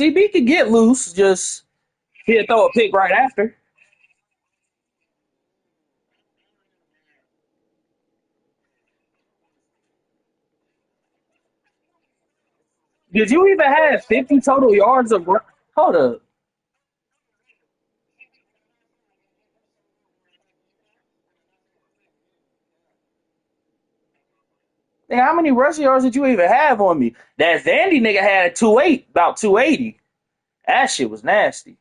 CB could get loose, just he'll throw a pick right after. Did you even have 50 total yards of hold up? Hey, how many rushing yards did you even have on me? That Vandy nigga had 2.8, about 280. That shit was nasty.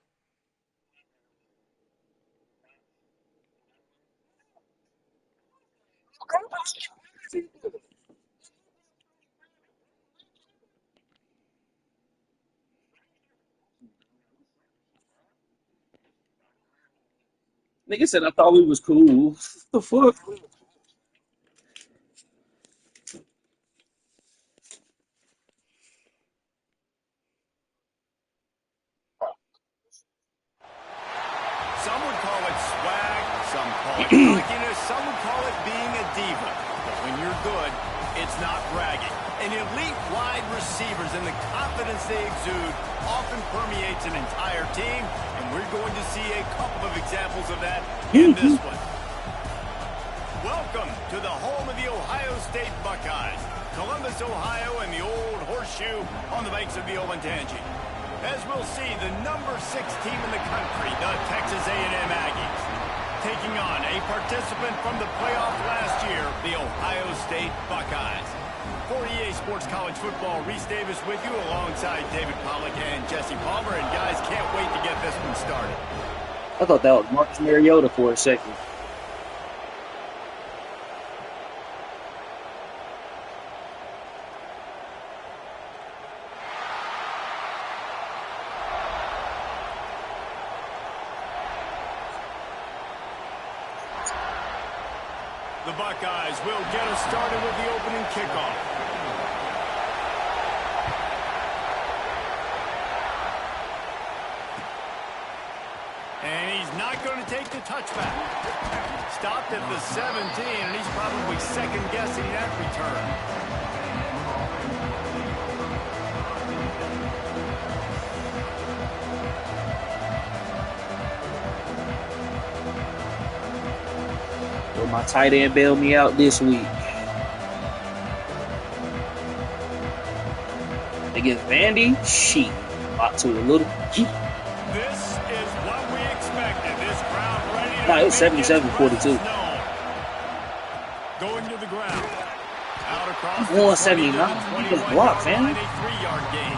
Nigga said I thought we was cool. What the fuck? Some would call it swag, some call it cockiness, some would call it being a diva. But when you're good, it's not bragging. And elite wide receivers and the confidence they exude often permeates an entire team, and we're going to see a couple of examples of that in this one. Welcome to the home of the Ohio State Buckeyes, Columbus, Ohio, and the old horseshoe on the banks of the Olentangy. As we'll see, the number 6 team in the country, the Texas A&M Aggies, taking on a participant from the playoff last year, the Ohio State Buckeyes. For EA Sports College Football, Reese Davis with you alongside David Pollack and Jesse Palmer. And guys, can't wait to get this one started. I thought that was Marcus Mariota for a second. The Buckeyes will get us started with the opening kickoff. And he's not going to take the touchback. Stopped at the 17, and he's probably second-guessing that return. Will my tight end bail me out this week? Against Vandy? Shit. About to a little. This is what we expected. This crowd ready to Nah, it was 77-42. Going to the ground. Out across 179. You just blocked, man. A 3-yard gain.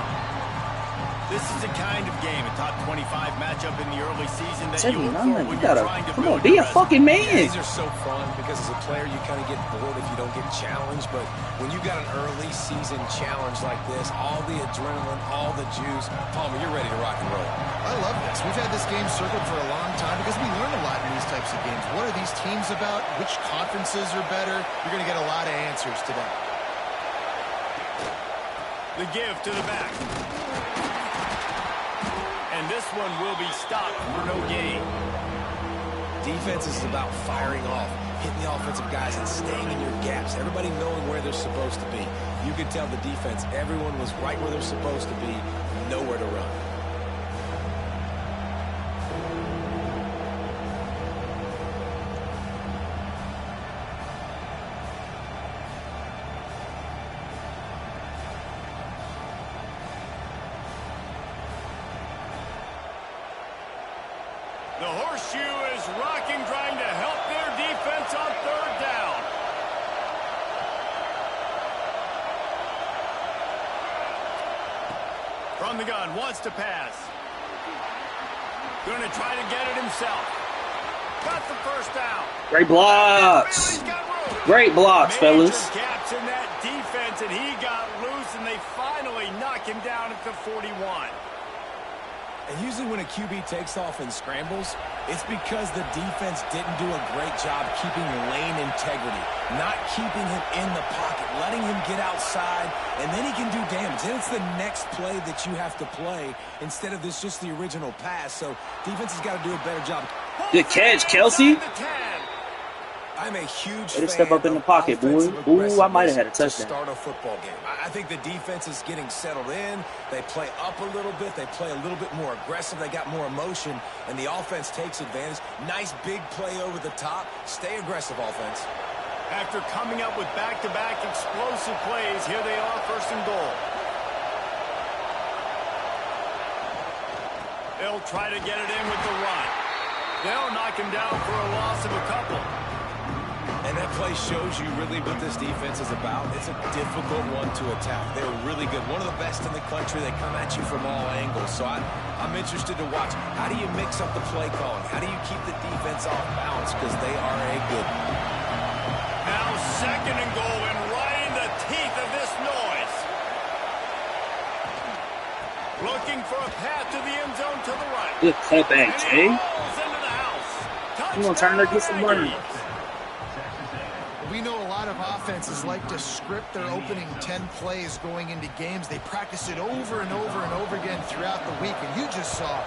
This is the kind of game, a top 25 matchup in the early season that you look for when you're trying to come build on, be your a fucking man. Yeah, these are so fun because as a player you kind of get bored if you don't get challenged, but when you got an early season challenge like this, all the adrenaline, all the juice, Palmer, you're ready to rock and roll. I love this. We've had this game circled for a long time because we learn a lot in these types of games. What are these teams about? Which conferences are better? You're going to get a lot of answers today. The give to the back. And this one will be stopped for no gain. Defense is about firing off, hitting the offensive guys and staying in your gaps. Everybody knowing where they're supposed to be. You could tell the defense, everyone was right where they're supposed to be, nowhere to run. The horseshoe is rocking, trying to help their defense on 3rd down. From the gun, wants to pass. Going to try to get it himself. Got the first down. Great blocks. Great blocks, fellas. Major gaps in that defense, and he got loose, and they finally knock him down at the 41. And usually when a QB takes off and scrambles, it's because the defense didn't do a great job keeping lane integrity, not keeping him in the pocket, letting him get outside, and then he can do damage. Then it's the next play that you have to play instead of this just the original pass. So defense has got to do a better job. Good catch, Kelsey. I'm a huge Way to fan step up in the of pocket, boy. offensive Ooh, I might have had a aggressiveness to touchdown. start a football game. I think the defense is getting settled in. They play up a little bit. They play a little bit more aggressive. They got more emotion, and the offense takes advantage. Nice big play over the top. Stay aggressive, offense. After coming up with back-to-back explosive plays, here they are, first and goal. They'll try to get it in with the run. They'll knock him down for a loss of a couple. And that play shows you really what this defense is about. It's a difficult one to attack. They're really good. One of the best in the country. They come at you from all angles. So I'm interested to watch. How do you mix up the play calling? How do you keep the defense off balance? Because they are a good one. Now second and goal, and right in the teeth of this noise. Looking for a path to the end zone to the right. Good cutback, Jay. You gonna turn there and get some money. We know a lot of offenses like to script their opening 10 plays going into games. They practice it over and over and over again throughout the week, and you just saw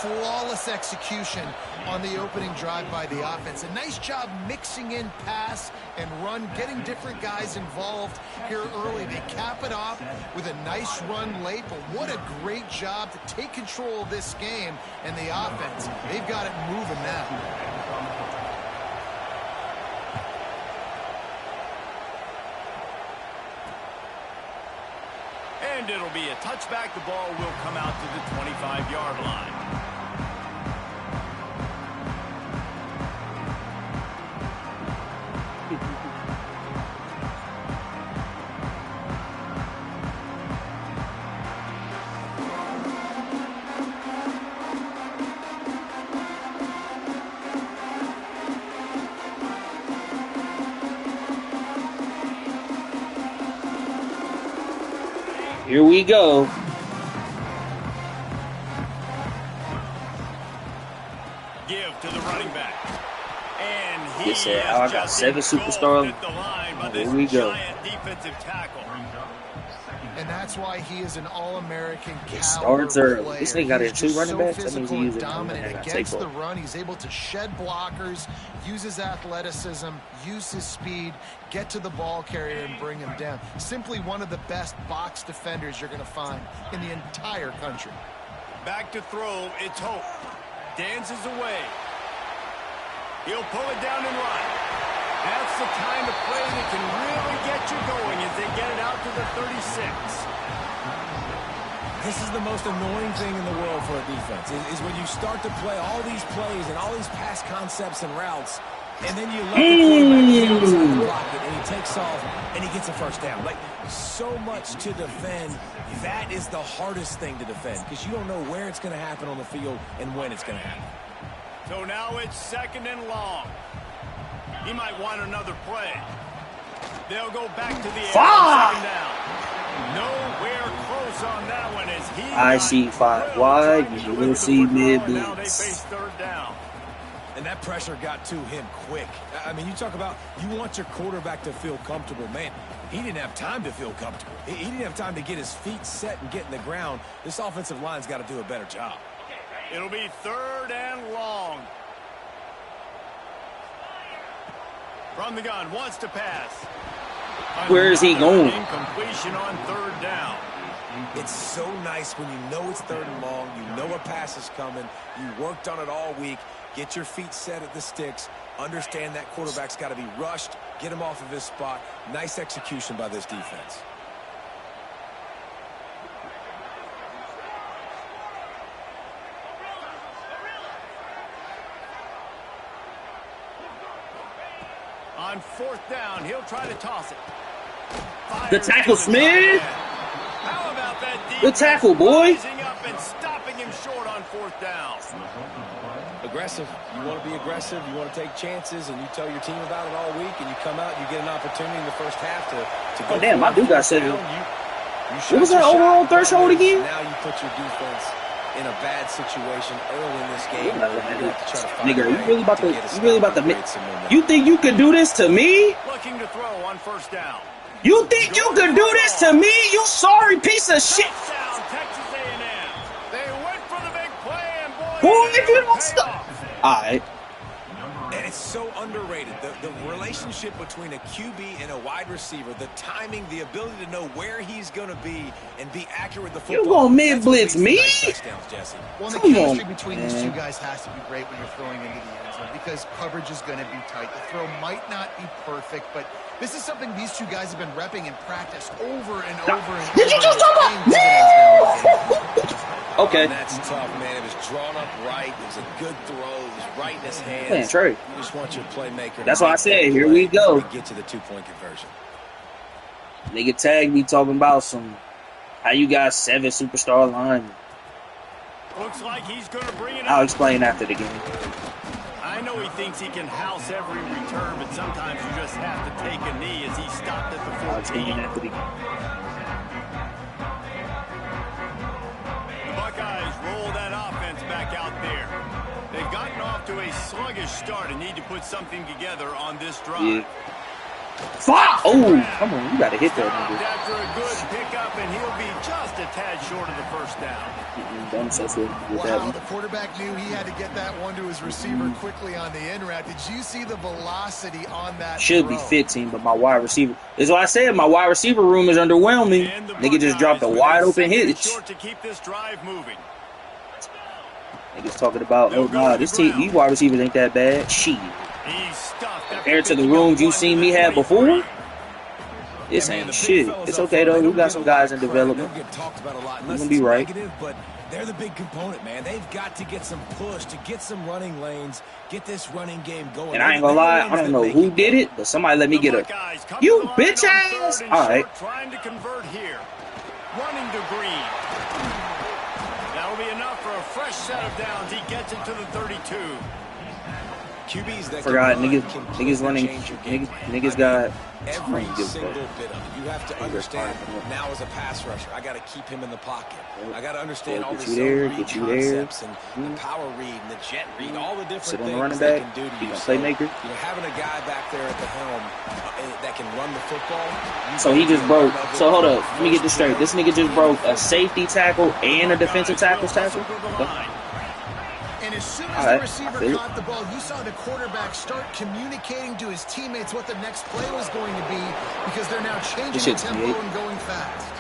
flawless execution on the opening drive by the offense. A nice job mixing in pass and run, getting different guys involved here early. They cap it off with a nice run late, but what a great job to take control of this game. And the offense, they've got it moving now. And it'll be a touchback. The ball will come out to the 25-yard line. Here we go. Give to the running back. And he He said, "Oh, I got 7 superstars." Here we go. Defensive tackle. And that's why he is an all-American caliber Starts early. player. This nigga got He's 2 just running so backs. That means physical he and uses dominant against the run. He's able to shed blockers, use his athleticism, use his speed, get to the ball carrier and bring him down. Simply one of the best box defenders you're going to find in the entire country. Back to throw. It's Hope. Dances away. He'll pull it down and run. That's the kind of play that can really get you going as they get it out to the 36. This is the most annoying thing in the world for a defense, is when you start to play all these plays and all these pass concepts and routes, and then you let the quarterback get inside the pocket, and he takes off, and he gets a first down. Like, so much to defend. That is the hardest thing to defend, because you don't know where it's going to happen on the field and when it's going to happen. So now it's second and long. He might want another play. They'll go back to the second down. Nowhere close on that one as he I see 5 wide. You will see mid now they blitz. face third down. And that pressure got to him quick. I mean, you talk about you want your quarterback to feel comfortable. Man, he didn't have time to feel comfortable. He didn't have time to get his feet set and get in the ground. This offensive line's got to do a better job. It'll be third and long. From the gun, wants to pass. Where is he going? Incompletion on third down. It's so nice when you know it's third and long, you know a pass is coming, you worked on it all week, get your feet set at the sticks, understand that quarterback's got to be rushed, get him off of his spot. Nice execution by this defense. On fourth down, he'll try to toss it. Good tackle, Smith. How about that defense? Good tackle, boy. Rising up and stopping him short on fourth down. Aggressive. You want to be aggressive. You want to take chances, and you tell your team about it all week, and you come out and you get an opportunity in the first half to go. Oh, damn, my dude got 7. What was that overall threshold again? Now you put your defense in a bad situation early in this game. Nigga, you really about to make, you think you could do this to me? Looking to throw on first down. You think you could do this to me? You sorry piece of shit. Touchdown, Texas A&M. They went for the big play, and Boy, if you don't stop. All right. And It's so underrated. The relationship between a QB and a wide receiver, the timing, the ability to know where he's going to be and be accurate with the football. You gonna mid-blitz me? Nice touchdowns, Jesse. Well, the chemistry between these two guys has to be great when you're throwing into the end zone because coverage is going to be tight. The throw might not be perfect, but this is something these two guys have been repping in practice over and over and over. Did you just talk about? Okay. And that's tough, man. It was drawn up right. It was a good throw. It was right in his hands. Man, Trey. You just want your playmaker. That's why I said, here we go. Get to the 2-point conversion. Nigga tagged me talking about how you got 7 superstar linemen. Looks like he's going to bring it I'll up. explain after the game. I know he thinks he can house every return, but sometimes you just have to take a knee as he stopped at the I'll explain 14. after the game. The Buckeyes roll that offense back out there. They've gotten off to a sluggish start and need to put something together on this drive. Yeah. Fuck! Oh, come on, you gotta hit that Stopped nigga. after a good pickup, and he'll be just a tad short of the first down. Don't say so with that Wow, one. the quarterback knew he had to get that one to his receiver quickly on the in route. Did you see the velocity on that Should be throw? 15, but my wide receiver. That's why I said my wide receiver room is underwhelming. And the Nigga just dropped a Buckeyes wide with a open second hit. short to keep this drive moving. Niggas talking about, oh nah, this team, these wide receivers ain't that bad. Shit. He's stuffed Compared to the rooms you seen me have before, this ain't shit. It's okay though. We got some guys in development. They'll get talked about a lot We're unless gonna be it's right. negative, but they're the big component, man. They've got to get some push, to get some running lanes, get this running game going. And I ain't gonna lie, I don't know who did it, but somebody let me get a. You bitch ass! Alright. Trying to convert here. Running to Green. That'll be enough for a fresh set of downs. He gets it to the 32. QBs that Forgot, can run niggas, can niggas running, change your game plan. niggas got. Every I don't give a single fuck. bit of it. You have to understand now as a pass rusher, I got to keep him in the pocket. I got to understand all Get the you there, zone read get you there. concepts and the power read and the jet read, all the different Sit on things the running they back, can do to be you. a So, playmaker. having a guy back there at the helm that can run the football. So he just broke. So hold up, let me get this straight. This nigga just broke a safety tackle and a defensive tackle tackle. Okay. And as soon as All right, the receiver I feel it. caught the ball, you saw the quarterback start communicating to his teammates what the next play was going to be because they're now This changing the shit's tempo big. and going fast.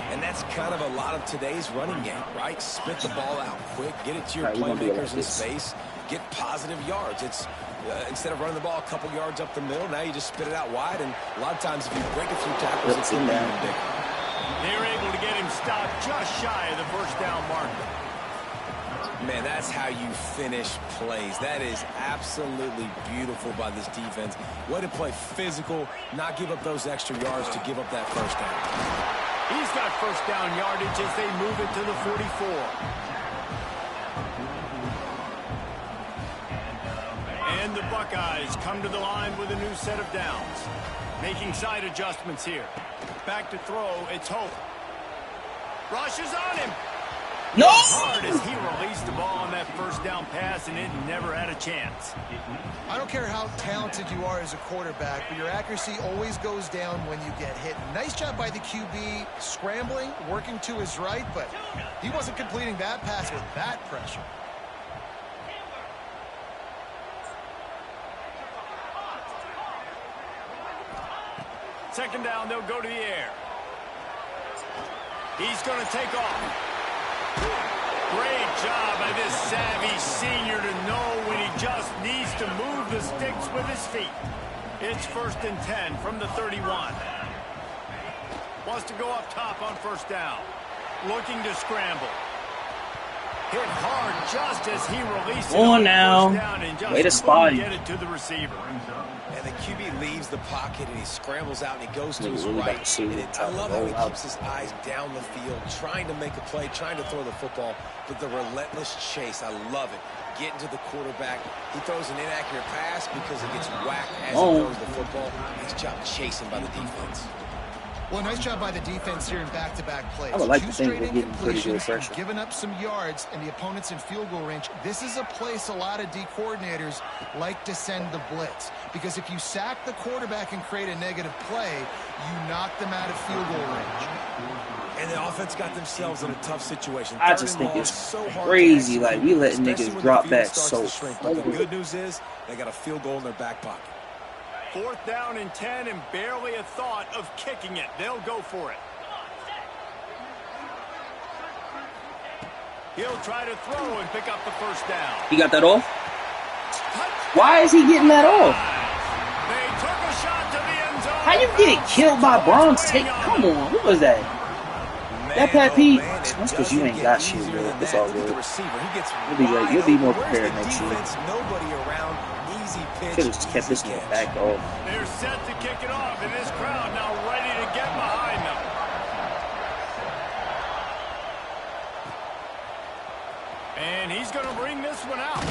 And that's kind of a lot of today's running game, right? Spit the ball out quick, get it to your All right, we're gonna do it playmakers like in this. space, get positive yards. It's instead of running the ball a couple yards up the middle, now you just spit it out wide. And a lot of times, if you break a few tackles, it's going to be even bigger. They're able to get him stopped just shy of the first down marker. Man, that's how you finish plays. That is absolutely beautiful by this defense. Way to play physical, not give up those extra yards to give up that first down. He's got first down yardage as they move it to the 44. And the Buckeyes come to the line with a new set of downs. Making side adjustments here. Back to throw, it's Hope. Rushes on him. No! Hard as he released the ball on that first down pass, and it never had a chance. I don't care how talented you are as a quarterback, but your accuracy always goes down when you get hit. Nice job by the QB scrambling, working to his right, but he wasn't completing that pass with that pressure. Second down, they'll go to the air. He's going to take off. Great job by this savvy senior to know when he just needs to move the sticks with his feet. It's 1st and 10 from the 31. Wants to go up top on first down. Looking to scramble. Hit hard just as he released it On now. first down and just Way to spot couldn't him. get it to the receiver. And the QB leaves the pocket and he scrambles out and he goes to his Really right. about to see And him I try to love how roll he out. keeps his eyes down the field, trying to make a play, trying to throw the football, but the relentless chase, I love it. Getting to the quarterback. He throws an inaccurate pass because he gets whacked as he throws the football. Nice job chasing by the defense. Well, nice job by the defense here in back-to-back plays. I would like to Two think straight we're getting pretty good incompletions, pressure. giving up some yards, and the opponent's in field goal range. This is a place a lot of D coordinators like to send the blitz, because if you sack the quarterback and create a negative play, you knock them out of field goal range. And the offense got themselves in a tough situation. I just think it's crazy. Like, we letting niggas drop back so But the good news is they got a field goal in their back pocket. 4th down and 10 and barely a thought of kicking it. They'll go for it. He'll try to throw and pick up the first down. He got that off? Why is he getting that off? They took a shot to the end zone. How you get killed by Bronx? Come on, who was that? That Pat Pete? That's because you ain't got shit, bro. It's all good. You'll be more prepared next year. Should have just kept this one back off. They're set to kick it off, and this crowd now ready to get behind them. And he's going to bring this one out.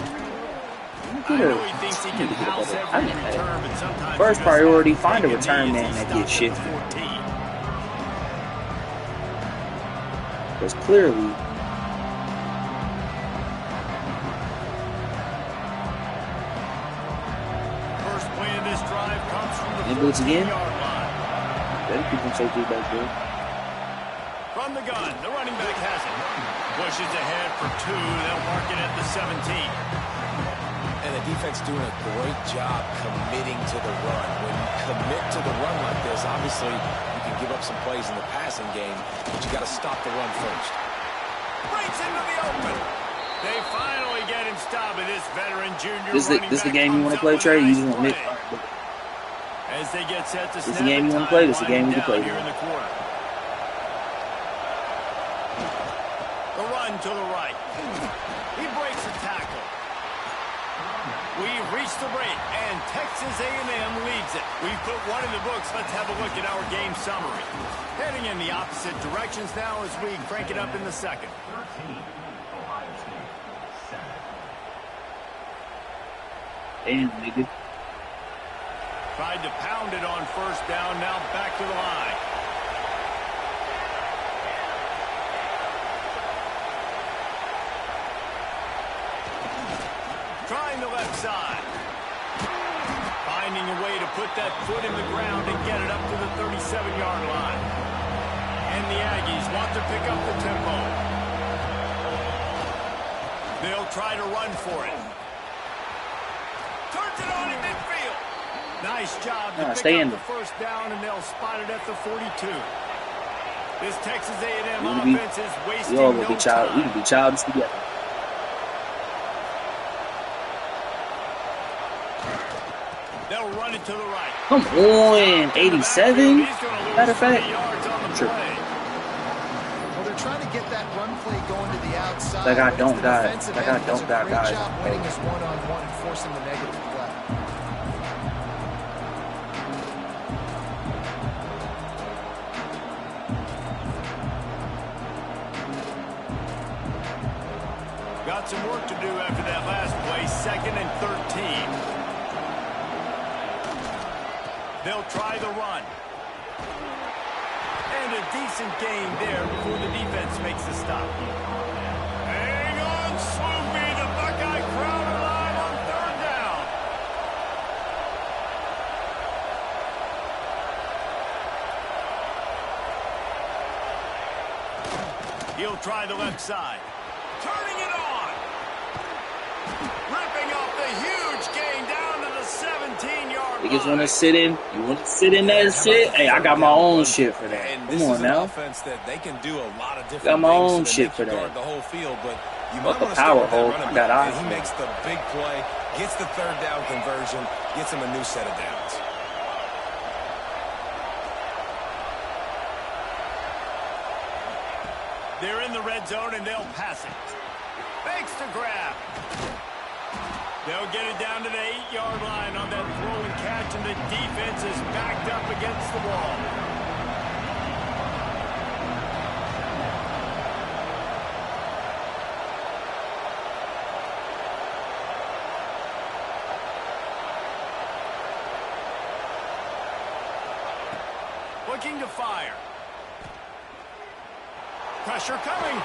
I know he thinks he can house every return, but sometimes first priority, find a return man that gets shit. Because clearly, first play of this drive comes from the 14-yard line. Better keep him safety back there. From the gun, the running back has it. Pushes ahead for 2. They'll mark it at the 17. And the defense doing a great job committing to the run. When you commit to the run like this, obviously you can give up some plays in the passing game, but you got to stop the run first. Breaks into the open. They finally get him stopped with this veteran junior. This the game you want to play, Trey? You just want to as they get set to this the game you want to play? This the game you can play here in the quarter. The run to the right. He breaks the tackle. We've reached the break, and Texas A&M leads it. We've put one in the books. Let's have a look at our game summary. Heading in the opposite directions now as we crank it up in the second. Damn, nigga. Tried to pound it on first down, now back to the line. Trying the left side. Finding a way to put that foot in the ground and get it up to the 37-yard line. And the Aggies want to pick up the tempo. They'll try to run for it. Turns it on in midfield. Nice job to pick up the first down, and they'll spot it at the 42. This Texas A&M offense is wasting no time. We can be childish together. They'll run it to the right. Come on, 87. Matter of fact, sure. Well, they're trying to get that run play going to the outside. Like I don't got guys. Great job winning his one-on-one and forcing the negative play. Got some work to do after that last play. 2nd and 13. They'll try the run. And a decent gain there before the defense makes the stop. Hang on, Swoopy. The Buckeye crowd alive on 3rd down. He'll try the left side. Turning it on. Ripping up the huge gain down to the 17-yard line. You just want to sit in? You want to sit in that shit? Hey, I got my own shit for that. Come on now. That they can do a lot of different got my own things shit for that. The whole field, but you Fuck might the power hole. I got eyes. He makes the big play, gets the 3rd down conversion, gets him a new set of downs. They're in the red zone, and they'll pass it. Fakes to grab. They'll get it down to the 8-yard line on that throw and catch, and the defense is backed up against the wall. Looking to fire. Pressure coming.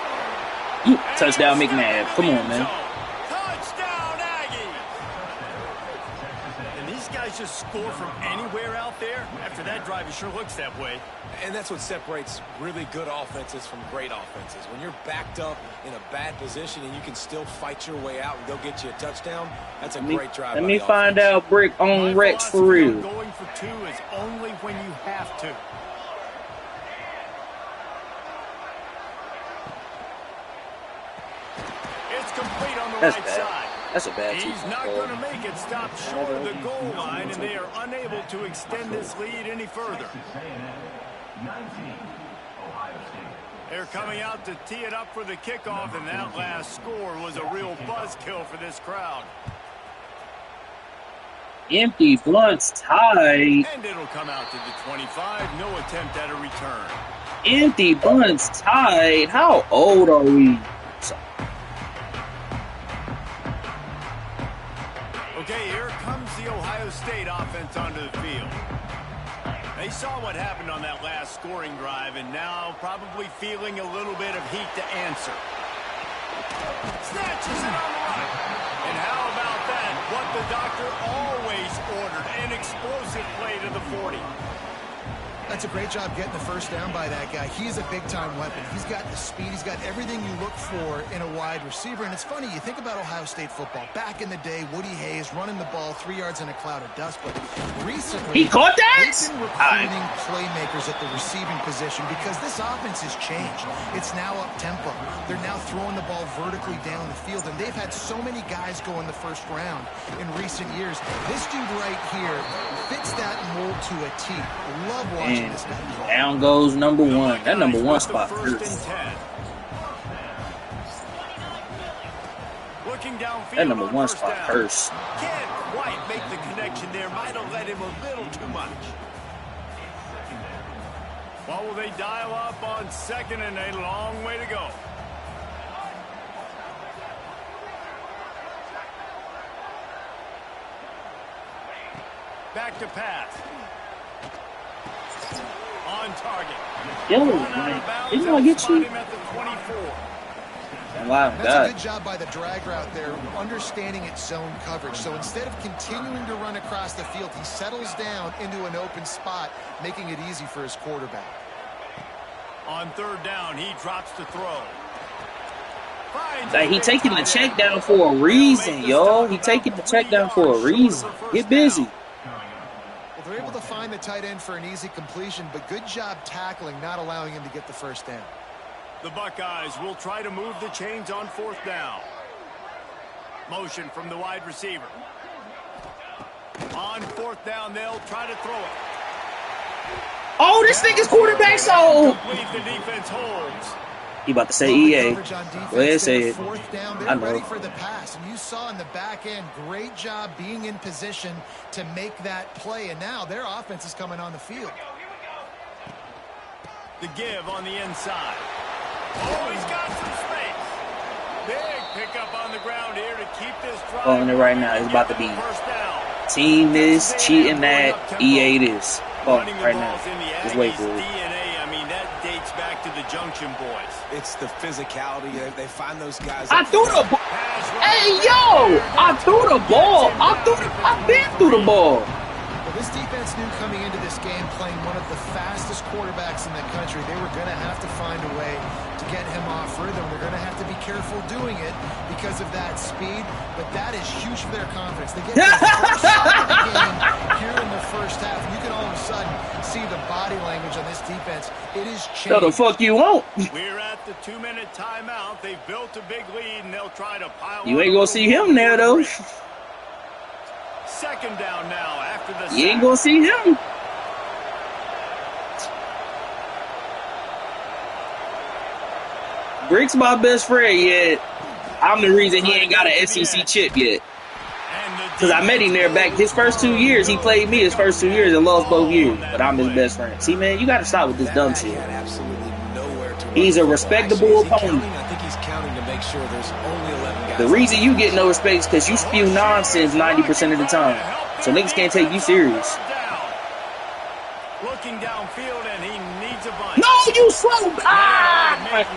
Touchdown McNabb. Come on, man. Touchdown Aggies. And these guys guys just score from anywhere out there? After that drive, it sure looks that way. And that's what separates really good offenses from great offenses. When you're backed up in a bad position and you can still fight your way out and go get you a touchdown, that's a great drive. Let me find out Brick on Rex for real. Going for 2 is only when you have to. It's complete on the right side. That's a bad He's not going to make it stop short of the goal line, and they are unable to extend this lead any further. They're coming out to tee it up for the kickoff, and that last score was a real buzzkill for this crowd. Empty blunts tied. And it'll come out to the 25. No attempt at a return. Empty blunts tied. How old are we? Okay, here comes the Ohio State offense onto the field. They saw what happened on that last scoring drive, and now probably feeling a little bit of heat to answer. Snatches it on the run. And how about that? What the doctor always ordered, an explosive play to the 40. That's a great job getting the first down by that guy. He's a big-time weapon. He's got the speed. He's got everything you look for in a wide receiver. And it's funny, you think about Ohio State football. Back in the day, Woody Hayes running the ball 3 yards in a cloud of dust. But recently, he caught that? they've been recruiting playmakers at the receiving position because this offense has changed. It's now up-tempo. They're now throwing the ball vertically down the field. And they've had so many guys go in the first round in recent years. This dude right here fits that mold to a T. Love watching. And down goes number 1. That number 1 spot hurts. That number 1 spot hurts. Can't quite make the connection there. Might have let him a little too much. Well, will they dial up on second and a long way to go? Back to pass. On target. Yo, didn't I get you? Wow, that's a good job by the drag route there, understanding its zone coverage. So instead of continuing to run across the field, he settles down into an open spot, making it easy for his quarterback. On third down, he drops to throw. Like, he taking the check down for a reason, yo. He taking the check down for a reason. Get busy. They're able to find the tight end for an easy completion, but good job tackling, not allowing him to get the first down. The Buckeyes will try to move the chains on fourth down. Motion from the wide receiver. On fourth down, they'll try to throw it. Oh, this nigga's quarterback so. The defense holds. He about to say EA. Go ahead, say it. Fourth down, they're ready for the pass. And you saw in the back end, great job being in position to make that play. And now their offense is coming on the field. The give on the inside. Oh, he's got some space. Big pickup on the ground here to keep this drive. Calling it right now. It's about to be team this, cheating that, EA this. Calling it right now. Just wait for it. Back to the Junction Boys. It's the physicality. They find those guys. I threw the ball. Hey, yo! I threw the ball. I've been through the ball. Well, this defense knew coming into this game, playing one of the fastest quarterbacks in the country, they were going to have to find a way to get him off rhythm. They're going to have to be careful doing it because of that speed, but that is huge for their confidence. They get their first shot of the game here in the first half. You can all of a sudden see the body language on this defense. It is changed. What the fuck you want? We're at the 2-minute timeout. They've built a big lead, and they'll try to pile You ain't gonna see him there, though. Second down now after the You ain't gonna see him. Brick's my best friend yet. I'm the reason he ain't got an SEC chip yet. Because I met him there back his first 2 years. He played me his first 2 years and lost both years. But I'm his best friend. See, man, you got to stop with this dumb shit. He's a respectable opponent. The reason you get no respect is because you spew nonsense 90% of the time. So niggas can't take you serious. Looking downfield, and he needs a bunch. No, you slow.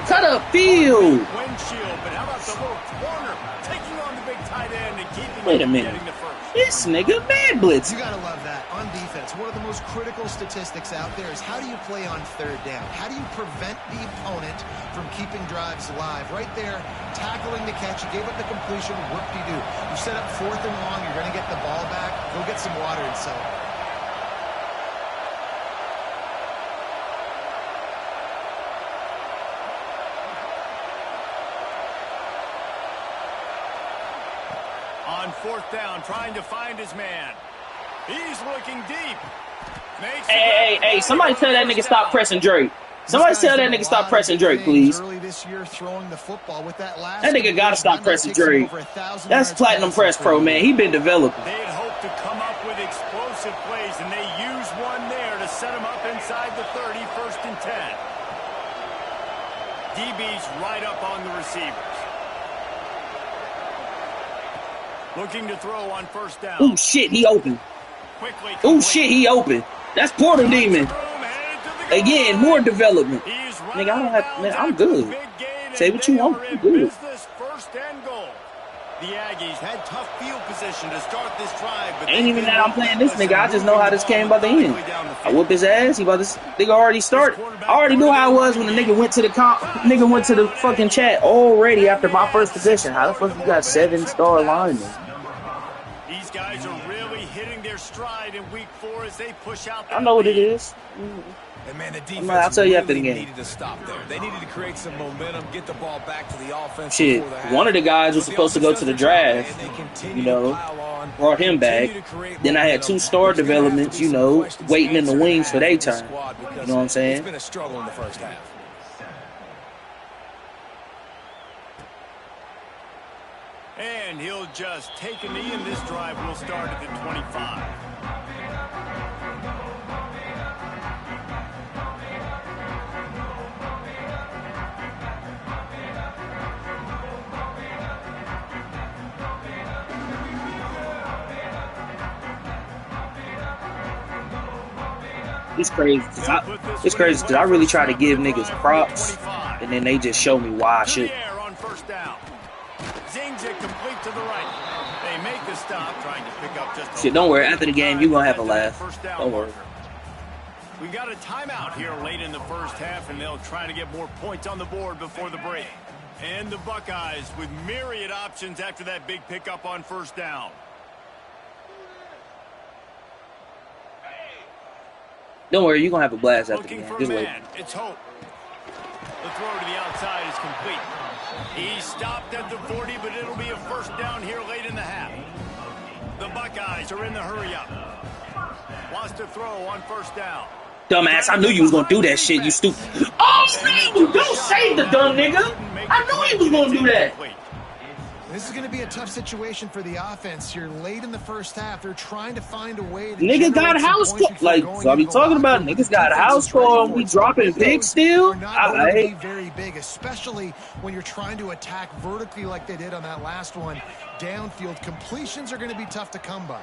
Cut a field. Windshield, but how about the little corner taking on the big tight end and keeping Wait a minute. getting the first? This nigga mad blitz. You got to love that. On defense, one of the most critical statistics out there is how do you play on third down? How do you prevent the opponent from keeping drives alive? Right there, tackling the catch. You gave up the completion. Whoop-de-doo. You set up 4th and long. You're going to get the ball back. Go get some water and so. On 4th down, trying to find his man. He's looking deep. Hey, somebody tell that nigga stop pressing Drake. Somebody tell that nigga stop pressing Drake, please. That nigga gotta stop pressing Drake. That's Platinum Press Pro, man. He been developing. They had hoped to come up with explosive plays, and they used one there to set him up inside the 30, 1st and 10. DB's right up on the receivers. Looking to throw on 1st down. Oh shit, he open. Oh shit, he open. That's Portal Demon. Again, more development. Nigga, I don't have. Man, I'm good. Say what you want. I'm good. The Aggies had tough field position to start this drive, but ain't even that I'm playing this nigga. I just know how this came by the end. I whoop his ass. He about this nigga already start. I already knew how it was when the nigga went to the fucking chat already after my first possession. How the fuck you got 7-star linemen? These guys are really hitting their stride in week 4 as they push out. I know what it is. And man, the defense I'll tell you after the game. Needed to stop there. They needed to create some momentum, get the ball back to the offense. Shit, one of the guys was supposed to go to the draft, you know, brought him back. Then I had 2-star developments, you know, waiting in the wings for their turn. You know what I'm saying? It's been a struggle in the first half. And he'll just take a knee, and this drive will start at the 25. It's crazy. It's crazy because I really try to give niggas props, and then they just show me why I should. Shit, don't worry. After the game, you gonna have a laugh. Don't worry. We got a timeout here late in the first half, and they'll try to get more points on the board before the break. And the Buckeyes with myriad options after that big pickup on 1st down. Don't worry, you're going to have a blast after the game. Just wait. It's Hope. The throw to the outside is complete. He stopped at the 40, but it'll be a 1st down here late in the half. The Buckeyes are in the hurry-up. Wants to throw on 1st down. Dumbass, I knew you was going to do that shit, you stupid. Oh, man, you don't say the dumb nigga. I knew he was going to do that. This is going to be a tough situation for the offense. You're late in the first half. They're trying to find a way to nigga got a house call. Like, so I be talking about niggas got a house call and we dropping big still. Not be very big, especially when you're trying to attack vertically like they did on that last one. Downfield completions are going to be tough to come by.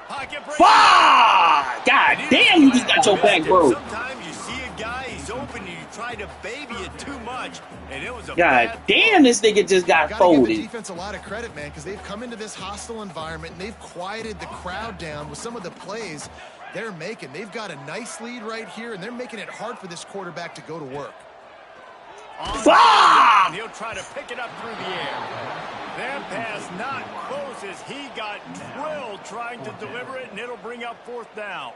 Fuck! God damn, you just got your back, bro. Sometimes you see a guy, he's open, and you try to baby it too much, and it was a God damn, this nigga just got folded. Give the defense a lot of credit, man, because they've come into this hostile environment and they've quieted the crowd down with some of the plays they're making. They've got a nice lead right here, and they're making it hard for this quarterback to go to work. Fuck! He'll try to pick it up through the air. That pass not close as he got drilled trying to deliver it, and it'll bring up 4th down.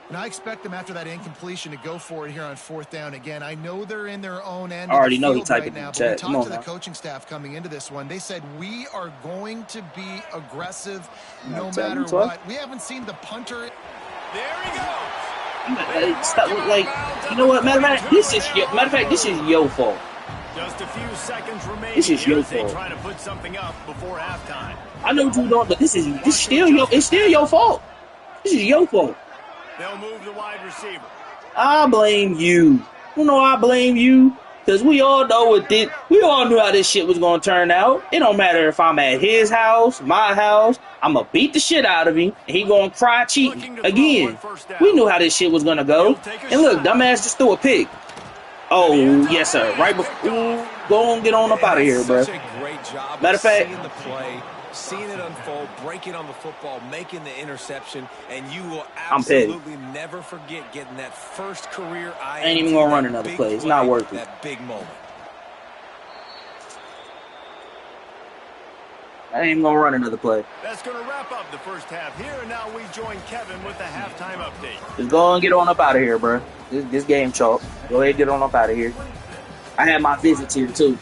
And I expect them after that incompletion to go for it here on 4th down again. I know they're in their own end. I already know he right typing now, in chat. but we talked to the coaching staff coming into this one. They said we are going to be aggressive no matter what. We haven't seen the punter. There he goes. Like, you know what? Matter of fact, this is your fault. Just a few seconds remaining. This is your fault. Trying to put something up before halftime. I know you don't, but it's still your fault. This is your fault. They'll move the wide receiver. I blame you. You know I blame you because we all know we all knew how this shit was gonna turn out. It don't matter if I'm at his house, my house. I'm gonna beat the shit out of him, and he gonna cry cheating again. We knew how this shit was gonna go. And look, dumbass just threw a pick. Oh, yes, sir. Right before, go on, get on up out of here, bro. Such a great job Matter of fact, seeing the play seeing it unfold, breaking on the football, making the interception, and you will I'm petty. absolutely never forget getting that first career INT. I ain't even gonna run another play. It's not worth it. That big moment. I ain't even gonna run another play. That's going to wrap up the first half here, and now we join Kevin with the halftime update. Just go and get on up out of here, bro. This game chalk. Go ahead and get on up out of here. I had my visits here, too.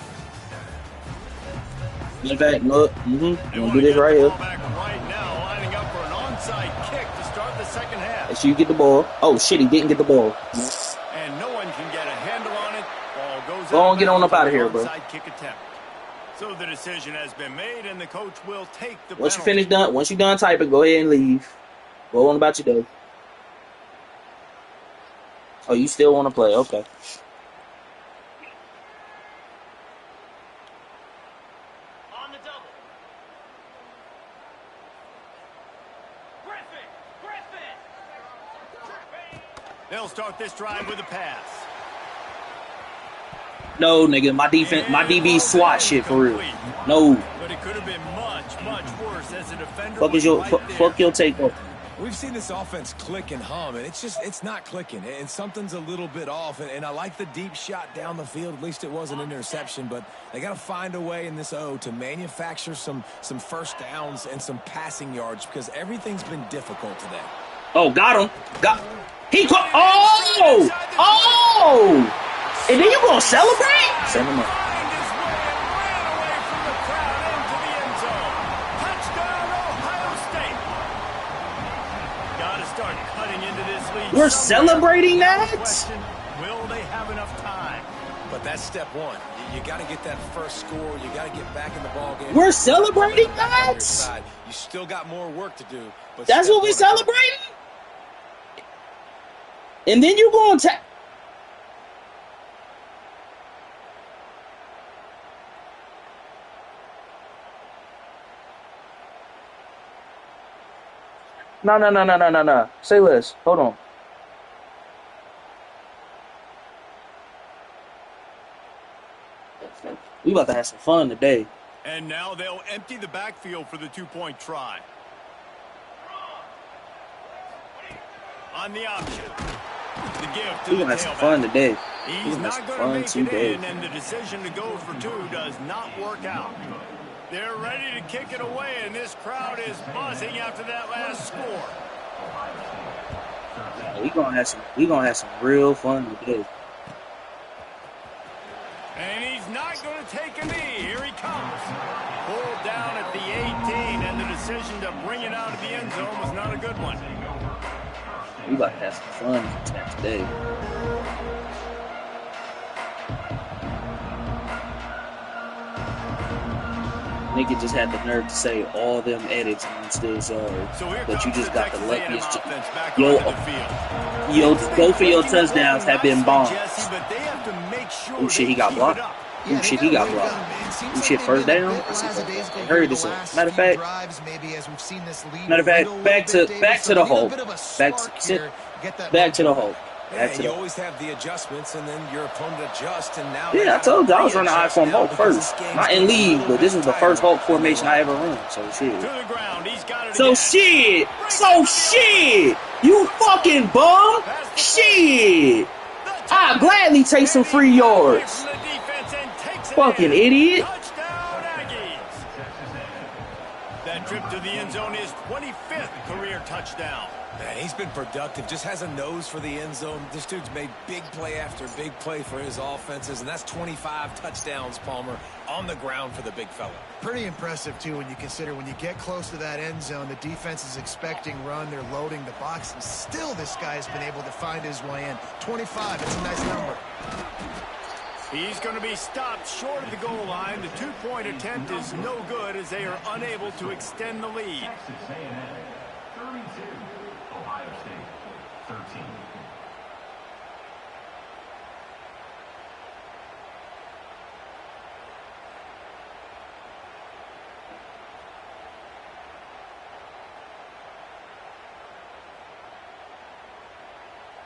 In fact, look. We're gonna do this right here. Back right now, lining up for an onside kick to start the second half. Make sure you get the ball. Oh, shit, he didn't get the ball. And no one can get a handle on it. Ball goes Go on, get on up out of here, bro. Onside kick attempt. So the decision has been made, and the coach will take the Once you're done typing, go ahead and leave. Go on about your day. Oh, you still want to play? Okay. On the double. Griffin. They'll start this drive with a pass. No, nigga, my DB SWAT shit for real. No. But it could have been much worse as a defender. Fuck your take off. We've seen this offense click and hum, and it's not clicking, and something's a little bit off. And I like the deep shot down the field. At least it was an interception, but they got to find a way in this to manufacture some first downs and some passing yards because everything's been difficult today. Oh, got him. He caught. Oh! And then you gonna celebrate? Send him up. We're celebrating that? Will they have enough time? But that's step one. You got to get that first score. You got to get back in the ball game. We're celebrating that? You still got more work to do. But that's what we're celebrating? And then you're going to... No. Say less. Hold on. We about to have some fun today. And now they'll empty the backfield for the two-point try. On the option. The gift to we gonna have some fun today. He's not going to make it in, and the decision to go for two does not work out. They're ready to kick it away, and this crowd is buzzing after that last score. We gonna have some real fun today. And he's not going to take a knee. Here he comes. Pulled down at the 18, and the decision to bring it out of the end zone was not a good one. We about to have some fun today. Nigga just had the nerve to say all them edits and I'm still sorry. But you just got the luckiest. Both of your touchdowns have been bombs. Oh shit, he got blocked. Oh shit, he got blocked. Oh shit, first down. I heard this. Matter of fact, back to the hole. Back to the hole. Yeah, you always have the adjustments, and then your opponent adjusts, and now... Yeah, I told you I was running high form Hulk first. Not in league, but this was the first Hulk formation I ever run, so shit. So shit! You fucking bum! Shit! I'll gladly take some free yards. Fucking idiot. That trip to the end zone is 25th career touchdown. Man, he's been productive, just has a nose for the end zone. This dude's made big play after big play for his offenses, and that's 25 touchdowns, Palmer, on the ground for the big fella. Pretty impressive, too, when you consider when you get close to that end zone, the defense is expecting run, they're loading the box, and still this guy's been able to find his way in. 25, it's a nice number. He's going to be stopped short of the goal line. The two-point attempt is no good as they are unable to extend the lead. Texas A&M, 32. Ohio State, 13.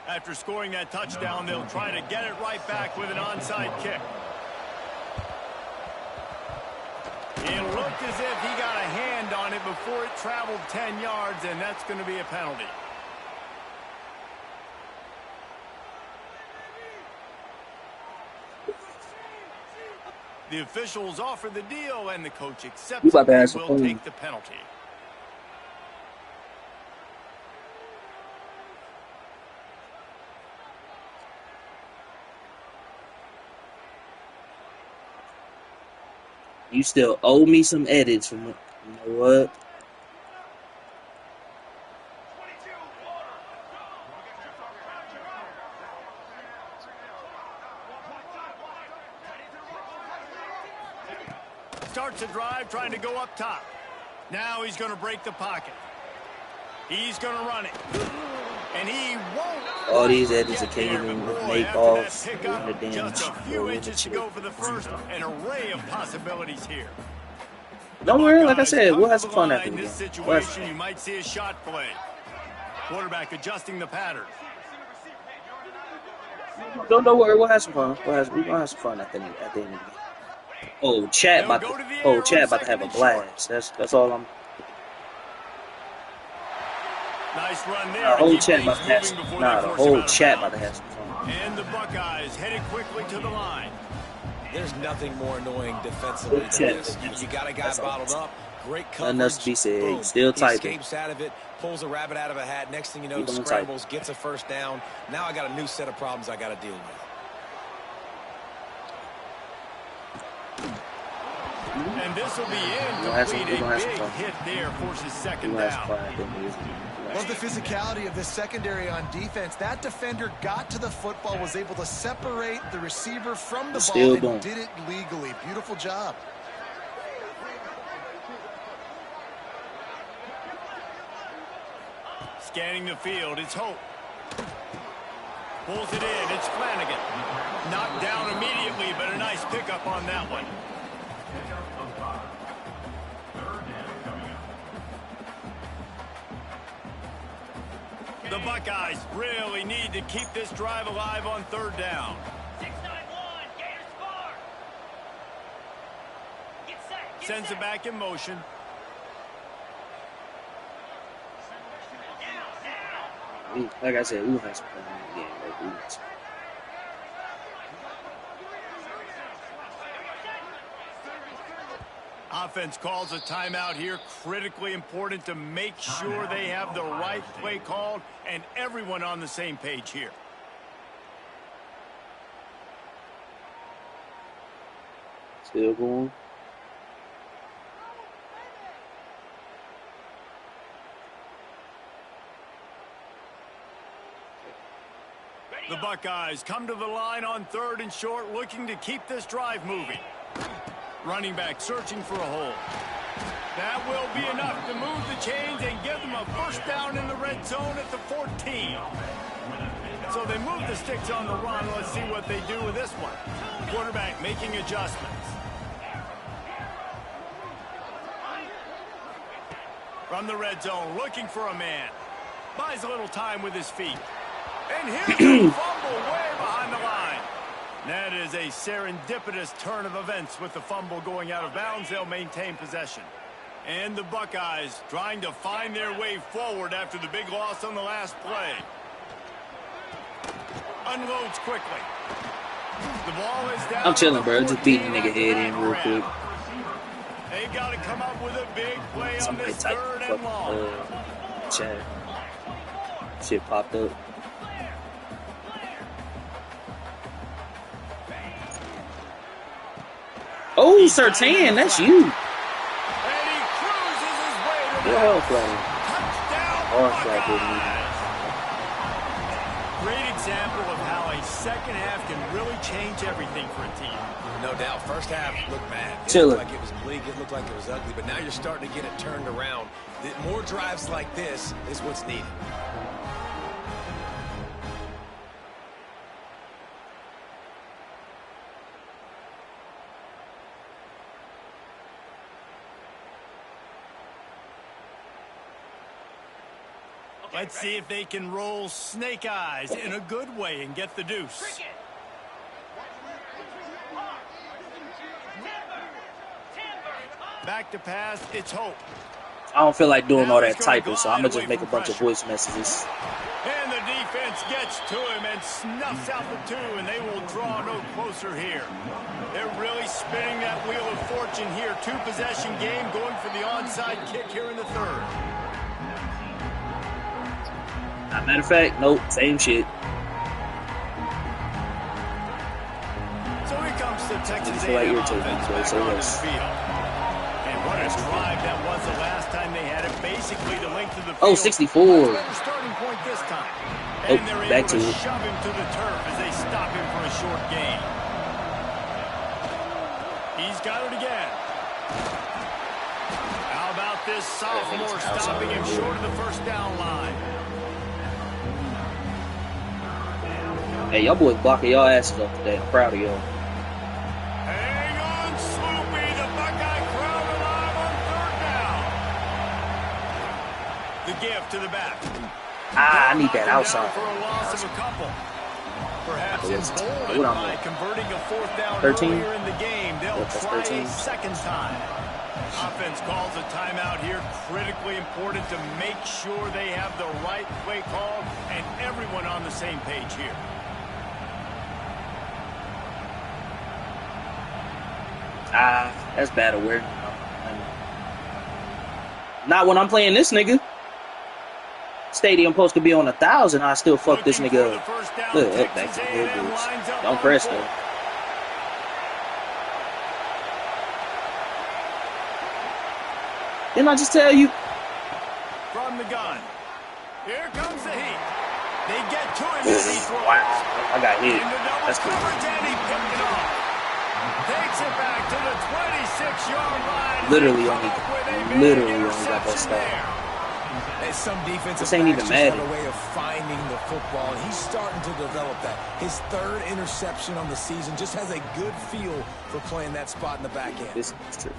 After scoring that touchdown, they'll try to get it right back with an onside kick. It looks looked as if he got a hand on it before it traveled 10 yards, and that's going to be a penalty. The officials offer the deal, and the coach accepts it and will take the penalty. You still owe me some edits from it. You know what? Starts a drive trying to go up top. Now he's going to break the pocket. He's going to run it. And he won't. All these edits that can't even make off. Just a few inches to go for the first. An array of possibilities here. Don't worry, like I said, we'll have some fun after the game. In this situation, you might see a shot play. Quarterback adjusting the pattern. Don't worry, we'll have some fun. We're gonna have some fun at the end of the game. Oh, Chad about to have a blast. That's all I'm. Nice run there. The whole chat about to have some. The whole chat about to have some fun. And the Buckeyes headed quickly to the line. There's nothing more annoying defensively than this. You got a guy bottled up. Great coverage. Nothing else to be said. Boom. Still typing. He escapes out of it, pulls a rabbit out of a hat. Next thing you know, scrambles, gets a first down. Now I got a new set of problems I got to deal with. And this will be incomplete. A big hit there forces second down. Love the physicality of this secondary on defense. That defender got to the football, was able to separate the receiver from the ball, and did it legally. Beautiful job. Scanning the field, it's Hope. Pulls it in, it's Flanagan. Knocked down immediately, but a nice pickup on that one. The Buckeyes really need to keep this drive alive on third down. 6-9-1, Gators score. Get set. Sends it back in motion. Like I said, we'll have some fun in the game. Offense calls a timeout here. Critically important to make sure they have the right play called and everyone on the same page here. Still going. The Buckeyes come to the line on third and short, looking to keep this drive moving. Running back searching for a hole. That will be enough to move the chains and give them a first down in the red zone at the 14. So they move the sticks on the run. Let's see what they do with this one. Quarterback making adjustments. From the red zone, looking for a man. Buys a little time with his feet. And here's a fumble way behind the line. That is a serendipitous turn of events with the fumble going out of bounds. They'll maintain possession. And the Buckeyes trying to find their way forward after the big loss on the last play. Unloads quickly. The ball is down. I'm chilling, bro. Just beating the nigga head in real quick. They've got to come up with a big play on this third and long. Chat. Shit popped up. Oh, Sertan, that's you. And he cruises his way to the Great example of how a second half can really change everything for a team. No doubt. First half looked bad. It Chilling. looked like it was bleak. It looked like it was ugly. But now you're starting to get it turned around. More drives like this is what's needed. Let's see if they can roll snake eyes in a good way and get the deuce. Back to pass, it's Hope. I don't feel like doing all that typing, so I'm gonna just make a bunch of voice messages. And the defense gets to him and snuffs out the 2, and they will draw no closer here. They're really spinning that wheel of fortune here. 2-possession game, going for the onside kick here in the 3rd. Matter of fact, nope, same shit. So here comes the Texas feel like A&M irritating offense these ways, back so onto yes. the field. And what a drive that was the last time they had it, basically the length of the Oh, field. 64. Much better starting point this time. And Oh, they're back able to to it. shove him to the turf as they stop him for a short gain. He's got it again. How about this sophomore stopping him short of the first down line? Hey, y'all boys blocking y'all asses up today. I'm proud of y'all. Hang on, Sloopy. The Buckeye crowd alive on 3rd down. The give to the back. I need that outside. For a loss of a couple. Perhaps emboldened What I'm by at? converting a 4th down 13? earlier in the game. They'll Yep, that's try 13. a second time. Offense calls a timeout here. Critically important to make sure they have the right play call and everyone on the same page here. That's bad awareness. Not when I'm playing this nigga. Stadium supposed to be on 1,000. I still fuck this Looking nigga for up. the first down. Look, Texas back to the A&M good dudes. lines up Don't on press 4th. though. Didn't I just tell you? From the gun. Here comes the heat. They get to him as he throws. Wow, I got hit. Into double That's cool. coverage, and he picked it off. Takes it back to the 26-yard line. Literally They only- come up with a big literally only got that interception stop. there. And some defensive This ain't backs even just have Madden. a way of finding the football, and he's starting to develop that. His 3rd interception on the season, just has a good feel for playing that spot in the back end. This is true.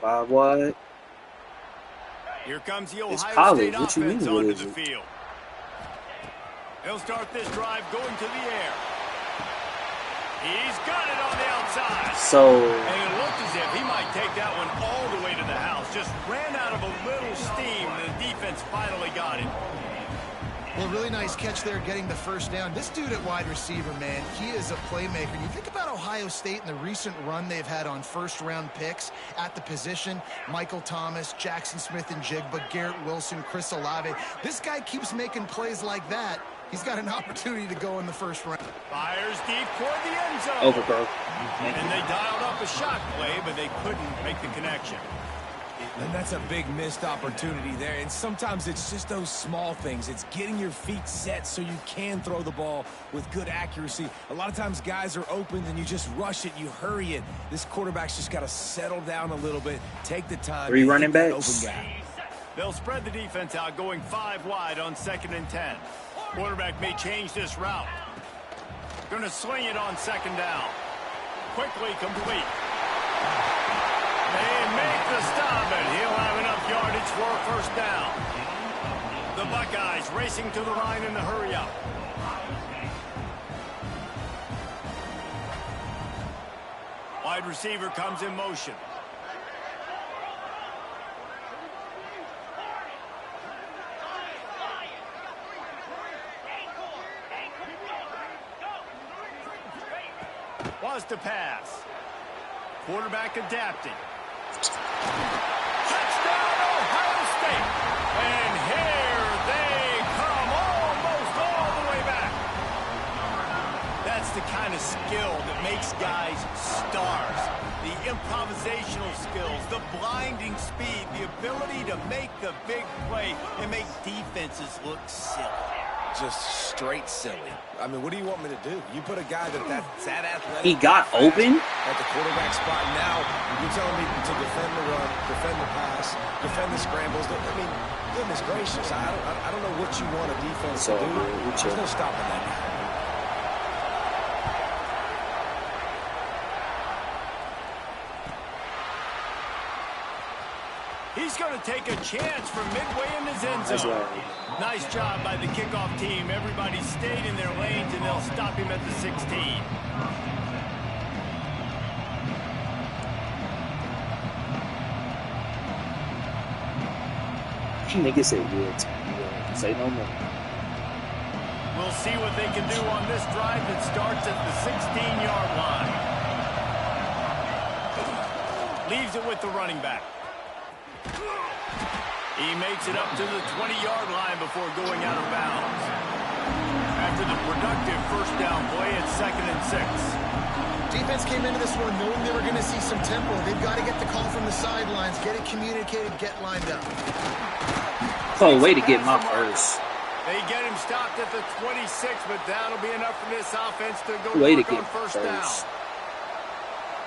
Five wide. Here comes the It's Ohio college. State What you mean, offense what onto is the it? field. He'll start this drive going to the air. He's got it on the outside. So And it looked as if he might take that one all the way to the house. Just ran out of a little steam, and the defense finally got him. Well, really nice catch there getting the first down. This dude at wide receiver, man, he is a playmaker. You think about Ohio State and the recent run they've had on first-round picks at the position. Michael Thomas, Jackson Smith and Jigba, Garrett Wilson, Chris Olave. This guy keeps making plays like that. He's got an opportunity to go in the first round. Fires deep toward the end zone. overthrow. And they dialed up a shot play, but they couldn't make the connection. And that's a big missed opportunity there. And sometimes it's just those small things. It's getting your feet set so you can throw the ball with good accuracy. A lot of times guys are open and you just rush it, you hurry it. This quarterback's just got to settle down a little bit, take the time. 3 and running hit that backs. open guy. They'll spread the defense out, going 5 wide on 2nd and 10. Quarterback may change this route. Going to swing it on 2nd down. Quickly complete. They make the stop, and he'll have enough yardage for a first down. The Buckeyes racing to the line in the hurry-up. Wide receiver comes in motion. Was to pass. Quarterback adapting. Touchdown, Ohio State. And here they come, almost all the way back. That's the kind of skill that makes guys stars. The improvisational skills, the blinding speed, the ability to make the big play and make defenses look silly. Just straight silly. I mean, what do you want me to do? You put a guy that's that athletic. He got fast open? at the quarterback spot. Now you're telling me to defend the run, defend the pass, defend the scrambles. I mean, goodness gracious, I don't know what you want a defense So, to do. we There's no stopping that guy. He's going to take a chance from midway in his end That's zone. right. Nice job by the kickoff team. Everybody stayed in their lanes, and they'll stop him at the 16. Nigga said, yeah, say no more. We'll see what they can do on this drive that starts at the 16-yard line. Leaves it with the running back. He makes it up to the 20-yard line before going out of bounds. After the productive first down play, it's 2nd and 6. Defense came into this one knowing they were going to see some tempo. They've got to get the call from the sidelines, get it communicated, get lined up. Oh, way to get my first. They get him stopped at the 26, but that'll be enough for this offense to go Way to work on get first first. down.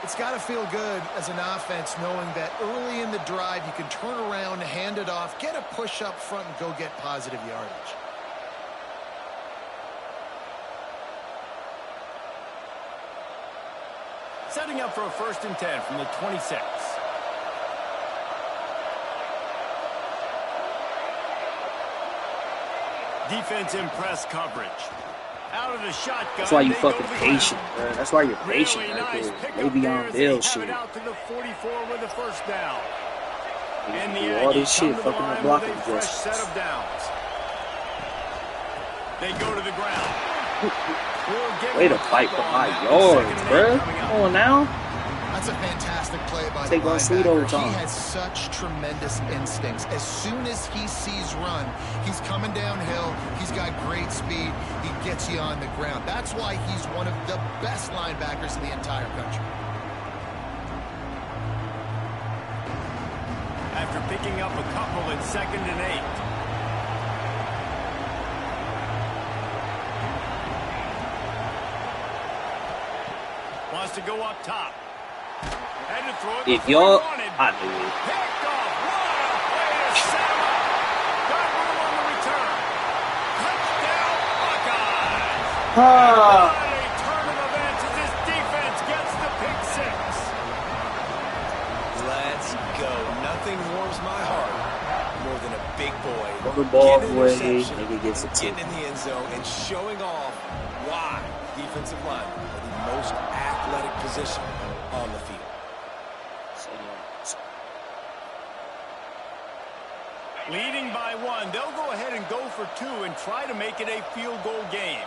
It's got to feel good as an offense knowing that early in the drive you can turn around, hand it off, get a push up front, and go get positive yardage. Setting up for a 1st and 10 from the 26. Defense in press coverage. Out of the shotgun. That's why you they go fucking to the patient, ground. bro. That's why you're patient Really right nice there. pickup Maybe there on as they Bill have shit. it out to the 44 with the first down. And the Do all this Aggies shit, come to the fucking the line blocking with a fresh set adjustments. of downs. They go to the ground. Way to fight for my yards, bro. Come on now. That's a fantastic play by the Take one sweet linebacker. overtime. He has such tremendous instincts. As soon as he sees run, he's coming downhill. He's got great speed. He gets you on the ground. That's why he's one of the best linebackers in the entire country. After picking up a couple at 2nd and 8. Wants to go up top. Had to throw it If before y'all, he wanted. I knew it. Picked off. What a play to set him up. Got room on the return. Touchdown, Buckeyes. Ah, What a turn of events as this defense gets the pick 6. Let's go. Nothing warms my heart more than a big boy throw the ball getting an away, interception, nigga gets a tip. getting in the end zone, and showing off why defensive linemen are the most athletic position on the field. Leading by 1. They'll go ahead and go for 2 and try to make it a field goal game.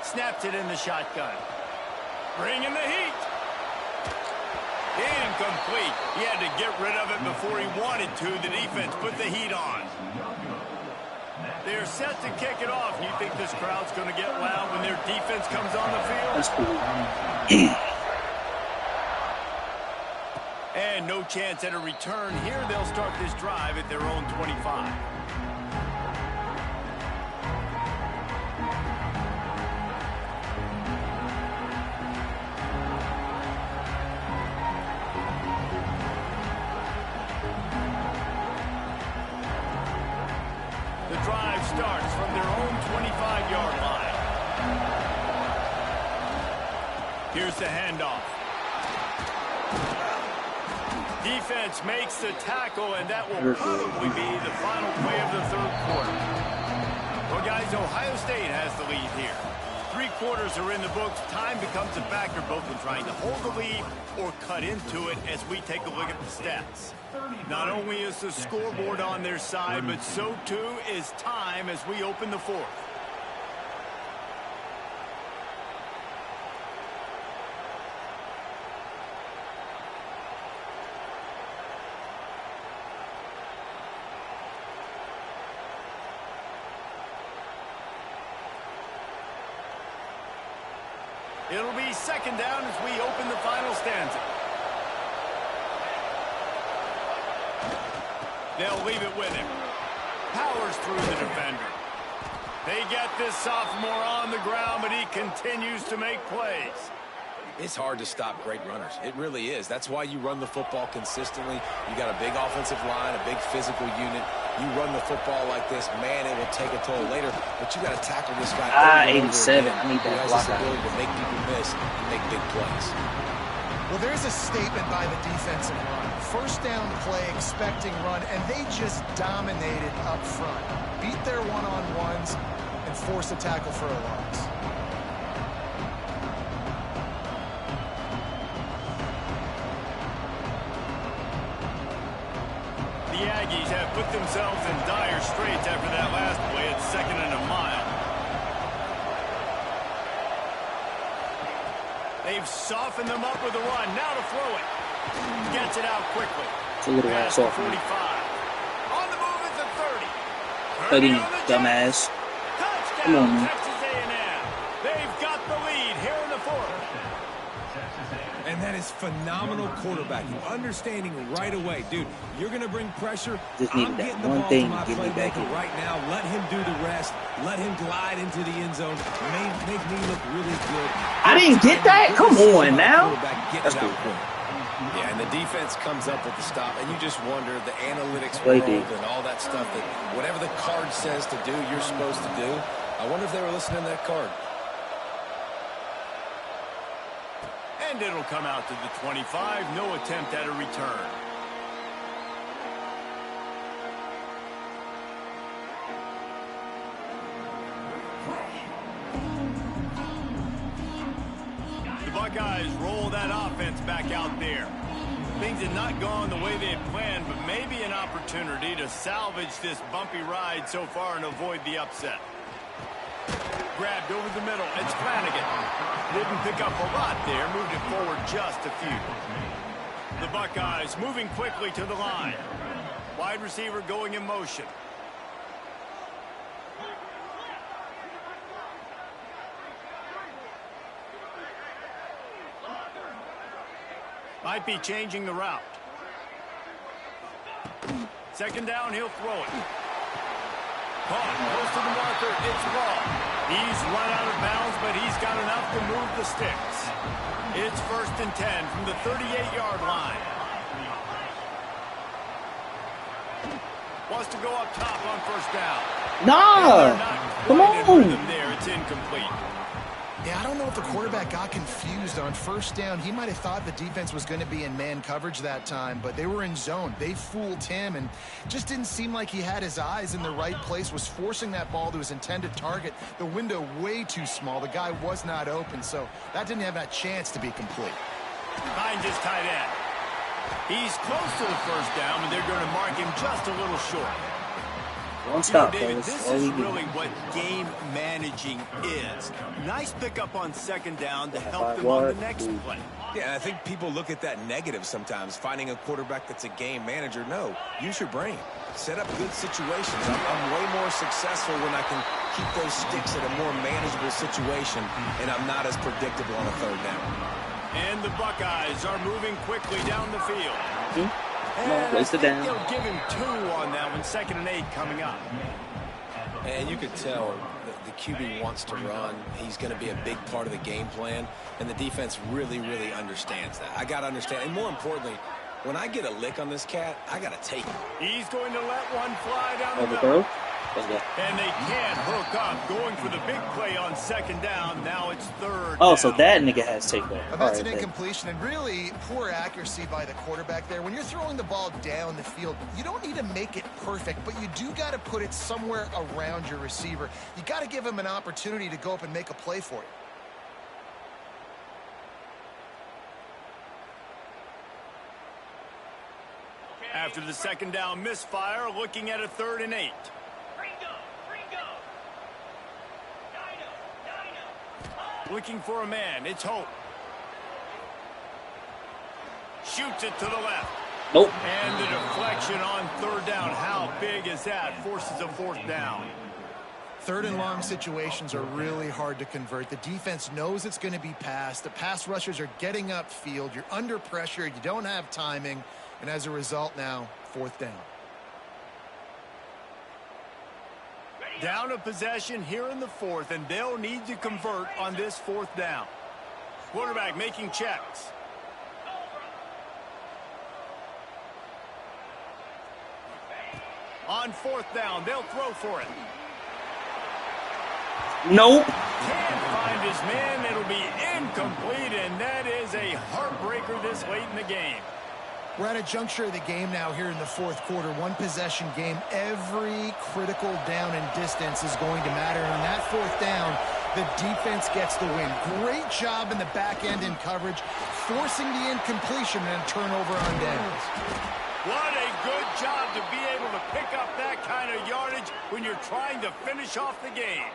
Snaps it in the shotgun. Bringing the heat. Incomplete. He had to get rid of it before he wanted to. The defense put the heat on. They're set to kick it off. You think this crowd's going to get loud when their defense comes on the field? That's cool. And no chance at a return here. They'll start this drive at their own 25. The drive starts from their own 25-yard line. Here's the handoff. Defense makes the tackle, and that will probably be the final play of the 3rd quarter. Well, guys, Ohio State has the lead here. 3 quarters are in the books. Time becomes a factor both in trying to hold the lead or cut into it as we take a look at the stats. Not only is the scoreboard on their side, but so too is time as we open the 4th. It'll be 2nd down as we open the final stanza. They'll leave it with him. Powers through the defender. They get this sophomore on the ground, but he continues to make plays. It's hard to stop great runners. It really is. That's why you run the football consistently. You got a big offensive line, a big physical unit. You run the football like this, man, it will take a toll later. But you got to tackle this guy. 87. I need that who has block this out. ability to make people miss and make big plays. Well, there's a statement by the defensive line. First down play, expecting run, and they just dominated up front. Beat their one-on-ones and forced a tackle for a loss. The Aggies have put themselves in dire straits after that last play at 2nd and a mile. They've softened them up with a run. Now to throw it. Gets it out quickly. It's a little Pass ass to off. 45. On the move is a 30, 30. On the dumbass. touchdown, Come on, man. Texas A&M. They've got the lead here in the 4th. And that is phenomenal quarterbacking. Understanding right away. Dude, you're going to bring pressure. Just needed I'm that getting the one ball thing to my to get me back playmaker in. right now. Let him do the rest. Let him glide into the end zone. Make me look really good. I didn't get that? Come on now. That's cool. Yeah, and the defense comes up with the stop, and you just wonder the analytics They world do. and all that stuff that whatever the card says to do, you're supposed to do. I wonder if they were listening to that card. And it'll come out to the 25. No attempt at a return. The Buckeyes roll that offense back out there. Things had not gone the way they had planned, but maybe an opportunity to salvage this bumpy ride so far and avoid the upset. Grabbed over the middle. It's Flanagan. Didn't pick up a lot there. Moved it forward just a few. The Buckeyes moving quickly to the line. Wide receiver going in motion. Might be changing the route. 2nd down, he'll throw it. Caught, goes to the marker, it's Raw. He's run out of bounds, but he's got enough to move the sticks. It's 1st and 10 from the 38-yard line. Wants to go up top on 1st down. Nah, come on. There, it's incomplete. Yeah, I don't know if the quarterback got confused on 1st down. He might have thought the defense was going to be in man coverage that time, but they were in zone. They fooled him and just didn't seem like he had his eyes in the right place, was forcing that ball to his intended target. The window way too small. The guy was not open, so that didn't have that chance to be complete. Behind his tight end. He's close to the 1st down, and they're going to mark him just a little short. Don't stop, David, fellas. this All is we do. really what game managing is. Nice pickup on 2nd down to help them on the next play. Yeah, and I think people look at that negative sometimes, finding a quarterback that's a game manager. No, use your brain. Set up good situations. I'm way more successful when I can keep those sticks at a more manageable situation, and I'm not as predictable on a 3rd down. And the Buckeyes are moving quickly down the field. Come on, place it down. They'll give him 2 on that one. 2nd and 8 coming up. And you could tell the QB wants to run. He's going to be a big part of the game plan, and the defense really, really understands that. I got to understand, and more importantly, when I get a lick on this cat, I got to take it. He's going to let one fly down the Overthrow. middle. Let's go. And they can't hook up, going for the big play on 2nd down. Now it's 3rd Oh, down. so that nigga has takeover. Now, All that's right, an then. incompletion and really poor accuracy by the quarterback there. When you're throwing the ball down the field, you don't need to make it perfect, but you do got to put it somewhere around your receiver. You got to give him an opportunity to go up and make a play for you. After the 2nd down misfire, looking at a 3rd and 8. Looking for a man. It's Hope. Shoots it to the left. Nope. And the deflection on 3rd down. How big is that? Forces a 4th down. 3rd and long situations are really hard to convert. The defense knows it's going to be passed. The pass rushers are getting upfield. You're under pressure. You don't have timing. And as a result now, 4th down. Down a possession here in the 4th, and they'll need to convert on this 4th down. Quarterback making checks. On 4th down, they'll throw for it. Nope. Can't find his man. It'll be incomplete, and that is a heartbreaker this late in the game. We're at a juncture of the game now here in the fourth quarter. One possession game. Every critical down and distance is going to matter. And on that fourth down, the defense gets the win. Great job in the back end in coverage, forcing the incompletion and a turnover on downs. What a good job to be able to pick up that kind of yardage when you're trying to finish off the game.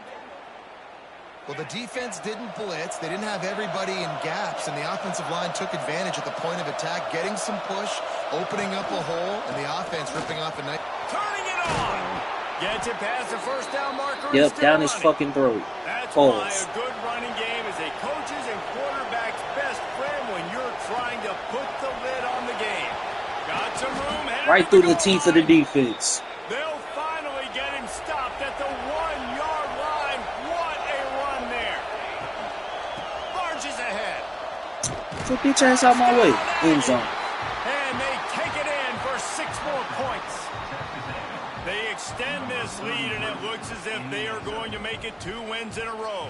Well, the defense didn't blitz. They didn't have everybody in gaps, and the offensive line took advantage at the point of attack, getting some push, opening up a hole, and the offense ripping off a nice... Turning it on! Gets it past the first down marker. Yep, down his fucking throat. That's why a good running game is a coach's and quarterback's best friend when you're trying to put the lid on the game. Got some room. Right through the teeth of the defense. They'll finally get him stopped at the 1-yard line. What a run there. Marches ahead. Get your bitch ass out my way. End zone. And they take it in for 6 more points. They extend this lead, and it looks as if they are going to make it 2 wins in a row.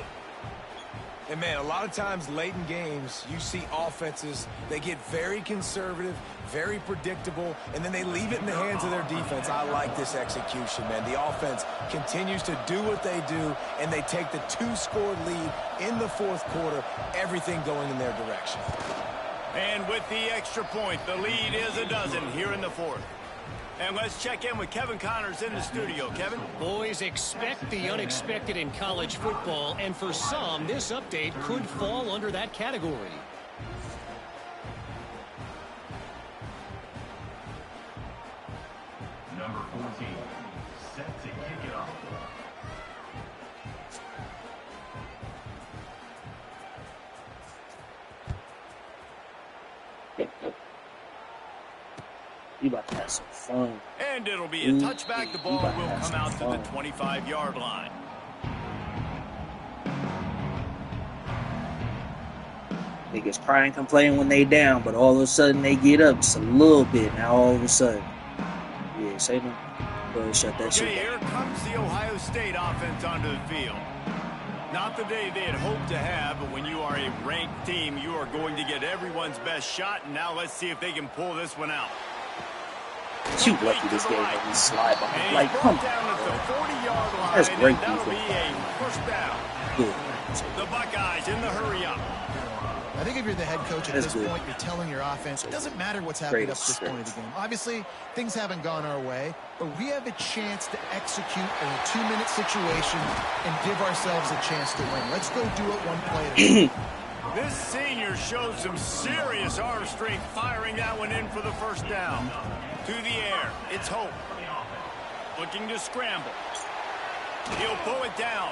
And, man, a lot of times late in games, you see offenses, they get very conservative, very predictable, and then they leave it in the hands of their defense. I like this execution, man. The offense continues to do what they do, and they take the 2-score lead in the fourth quarter, everything going in their direction. And with the extra point, the lead is a dozen here in the fourth. And let's check in with Kevin Connors in the studio. Kevin? Boys, expect the unexpected in college football, and for some, this update could fall under that category. Number 14, set to kick it off. You about to have some fun. And it'll be a touchback. The ball will come out to the 25-yard line. Niggas cry and complain when they down, but all of a sudden they get up just a little bit. Now all of a sudden. Yeah, say no. Go ahead, shut that shit Okay, down. here comes the Ohio State offense onto the field. Not the day they had hoped to have, but when you are a ranked team, you are going to get everyone's best shot. And now let's see if they can pull this one out. You lucky this game let me slide behind. And Like, come down at the on. 40-yard line. That's great and that'll be defense. a first down. Good. The Buckeyes in the hurry up. I think if you're the head coach at That's this good. point, you're telling your offense, it doesn't matter what's happening up to this point of the game. Obviously, things haven't gone our way, but we have a chance to execute in a 2-minute situation and give ourselves a chance to win. Let's go do it one play at a time. This senior showed some serious arm strength, firing that one in for the first down. To the air, it's Hope. Looking to scramble. He'll pull it down.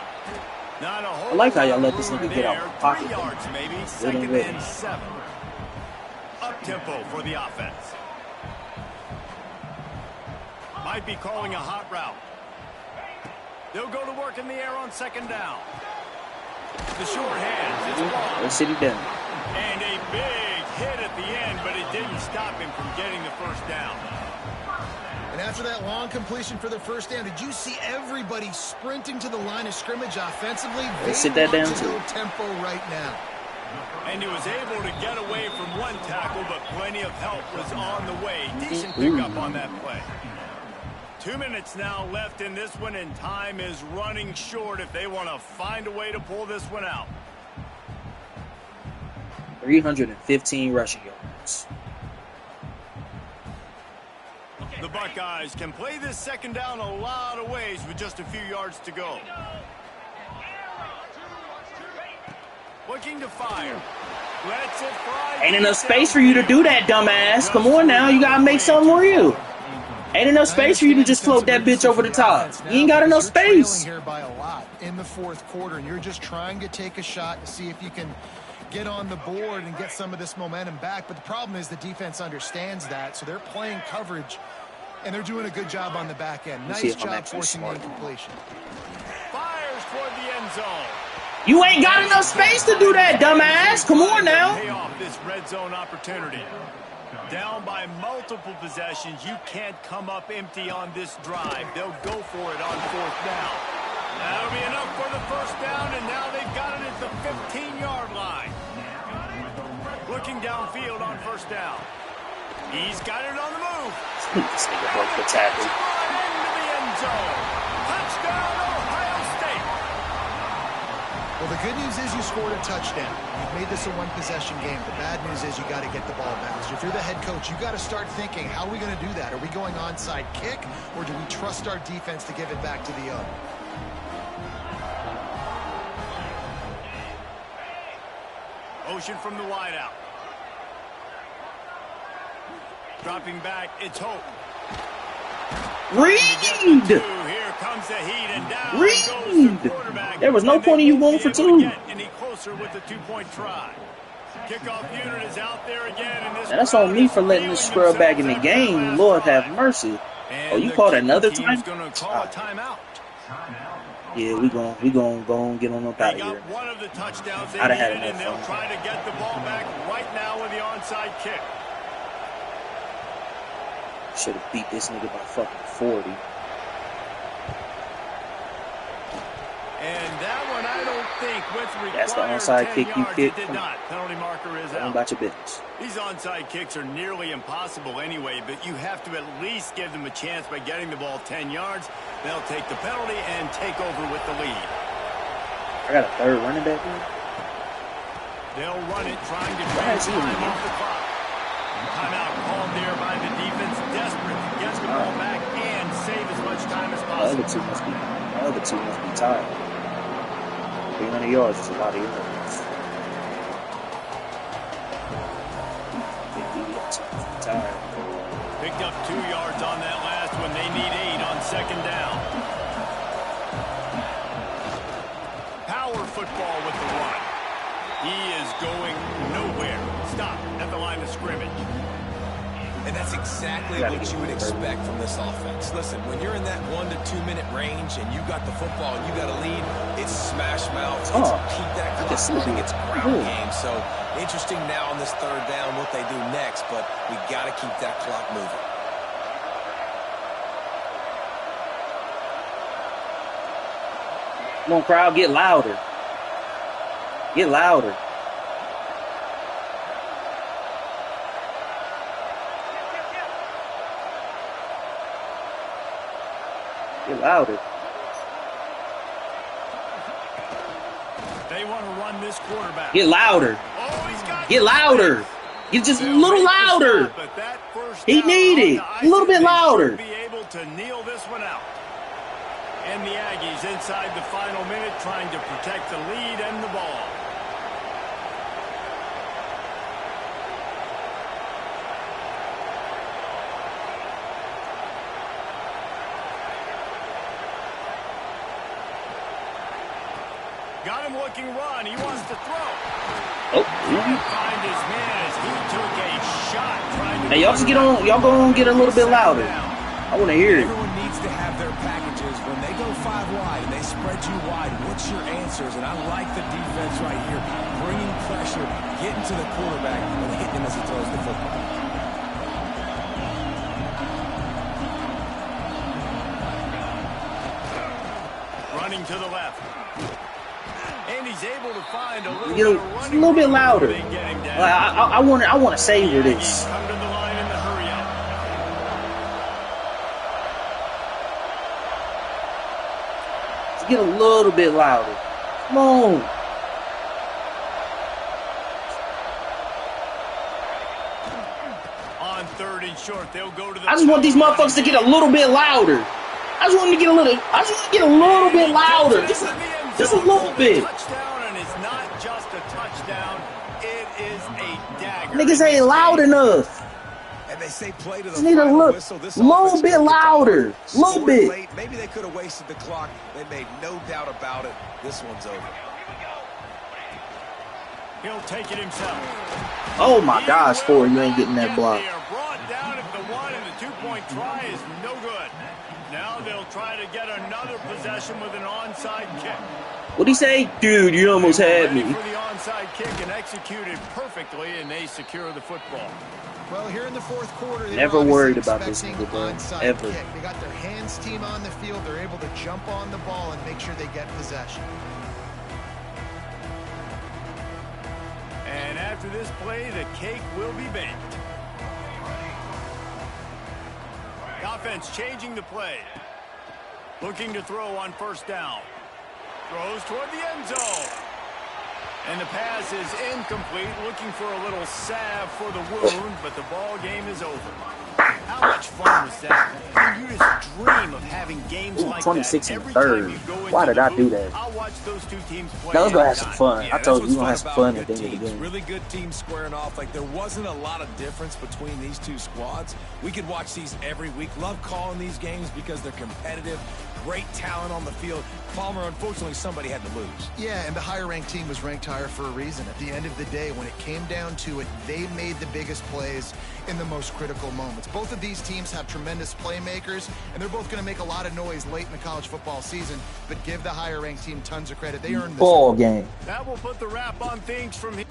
Not a whole I like how y'all lot let of this room nigga get out there. the pocket. 3 yards maybe, Really, second really. and 7. Up tempo for the offense. Might be calling a hot route. They'll go to work in the air on second down. The short hands, it's blocked. Let's sit it down. And a big hit at the end, but it didn't stop him from getting the first down. And after that long completion for the first down, did you see everybody sprinting to the line of scrimmage offensively? Let's They sit that want down, to too. go tempo right now. And he was able to get away from one tackle, but plenty of help was on the way. Decent pickup on that play. 2 minutes now left in this one, and time is running short if they want to find a way to pull this one out. 315 rushing yards. The Buckeyes can play this second down a lot of ways with just a few yards to go. Looking to fire. Lets it fly. Ain't enough space for you to do that, dumbass. Come on now, you gotta make something real. Ain't enough space for you to just float that bitch over the top. You ain't got enough space. You're trailing here by a lot in the fourth quarter, and you're just trying to take a shot to see if you can get on the board and get some of this momentum back. But the problem is the defense understands that, so they're playing coverage, and they're doing a good job on the back end. Nice job forcing the incompletion. Fires toward the end zone. You ain't got enough space to do that, dumbass. Come on now. Pay off this red zone opportunity. Down by multiple possessions, you can't come up empty on this drive. They'll go for it on fourth down. That'll be enough for the first down, and now they've They've got it at the 15-yard line. Looking downfield on first down. He's got it on the move. This nigga broke the tackle. Into the end zone. Touchdown, Ohio State. Well, the good news is you scored a touchdown. You've made this a one-possession game. The bad news is you got to get the ball back. So if you're the head coach, you got to start thinking, how are we going to do that? Are we going onside kick, or do we trust our defense to give it back to the owner? Motion from the wideout. Dropping back, it's Hope. Reed! Here comes the heat, and down Reed! goes the quarterback. There was no point in you going for two. Any closer with the two-point try. Kickoff unit is out there again. And this That's on me for letting this scrub back in the game. Lord have mercy. Oh, you called another time? Yeah, we gonna go and get on up out of here. One of the touchdowns they I'd have had needed, and enough they'll fun. try to get the ball back right now with the onside kick. Should have beat this nigga by fucking 40. And that one, I don't think, with required That's the onside 10 kick you yards, kicked. it did not. Penalty marker is Tell out. about your business. These onside kicks are nearly impossible anyway, but you have to at least give them a chance by getting the ball 10 yards. They'll take the penalty and take over with the lead. I got a third running back here. They'll run it, trying to Why is he in time here? off the clock. Timeout called there by the defense, desperate to get the ball back and save as much time as The possible. other two must be tired. 300 yards is a lot of yards. Tired. Picked up 2 yards on that last one. They need 8 on second down. Power football with the run. He is going nowhere. Stop at the line of scrimmage. And that's exactly what you would expect from this offense. Listen, when you're in that 1 to 2 minute range and you got the football and you got a lead, it's smash mouth. It's keep that clock running. It's ground game. So interesting now on this third down what they do next, but we got to keep that clock moving. Come on, crowd, get louder. Get louder. Get louder. They want to run this quarterback. Get louder. Get louder. Get just a little louder. He needed a little bit louder. Be able to kneel this one out. And the Aggies inside the final minute trying to protect the lead and the ball. Got him looking run. He wants to throw. Oh. Find his man as he took a shot. Hey, y'all just get on. Y'all go on, get a little bit louder. I want to hear it. Everyone needs to have their packages. When they go 5 wide and they spread you wide, what's your answers? And I like the defense right here. Bringing pressure, getting to the quarterback, and hitting him as he throws the football. Running to the left. And he's able to find a little, Get a little bit louder. I want to savor this. Come to the line in the hurry up. Just get a little bit louder. Come on. On third and short, they'll go to the. I just want these motherfuckers to get a little bit louder. I just want to get a little bit louder. Just a little bit. Touchdown, and it's not just a touchdown. It is a dagger. Niggas ain't loud enough. And they say play to the Just need a final whistle. This little offense bit gonna get louder. going. Little Scored bit. late. Maybe they could have wasted the clock. They made no doubt about it. This one's over. He'll take it himself. Oh my gosh, Ford, you ain't getting that block. They are brought down at the 1, and the 2-point try is no good. Now they'll try to get another possession with an onside kick. What'd he say? Dude, you almost had me. Ready for the onside kick and executed perfectly, and they secure the football. Well, here in the fourth quarter, they're Never obviously worried about this expecting nigga, bro. onside Ever. kick. They got their hands team on the field. They're able to jump on the ball and make sure they get possession. After this play, the cake will be baked. The offense changing the play. Looking to throw on first down. Throws toward the end zone. And the pass is incomplete. Looking for a little salve for the wound, but the ball game is over. How much fun was that? I mean, you just dream of having games like 26 that and every third. time you go into Why did the I do booth. that? I'll watch those two teams play. Now let's go have some fun. Yeah, I told you that's we're gonna have what's some fun fun about at the good end of the teams. game. Really good teams squaring off. Like, there wasn't a lot of difference between these two squads. We could watch these every week. Love calling these games because they're competitive. Great talent on the field. Palmer, unfortunately, somebody had to lose. Yeah, and the higher-ranked team was ranked higher for a reason. At the end of the day, when it came down to it, they made the biggest plays in the most critical moments. Both of these teams have tremendous playmakers, and they're both going to make a lot of noise late in the college football season, but give the higher-ranked team tons of credit. They earned this. Ball game. That will put the wrap on things from here.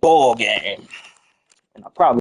Ball game. And I probably